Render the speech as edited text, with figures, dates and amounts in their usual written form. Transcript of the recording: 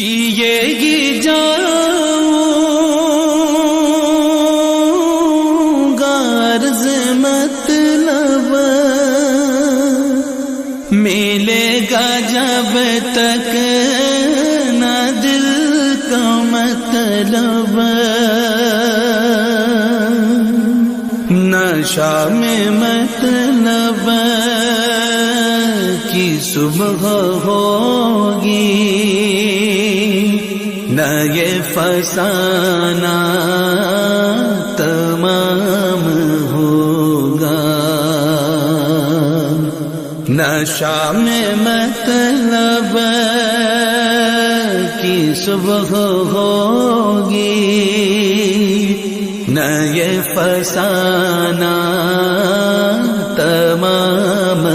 کیے گی جاؤں گا عرض مطلب، ملے گا جب تک نہ دل کا مطلب، نشہ میں مطلب کی صبح ہوگی، نہ یہ فسانہ تمام ہوگا، نشہ میں مطلب کی صبح ہوگی، نہ یہ فسانہ تمام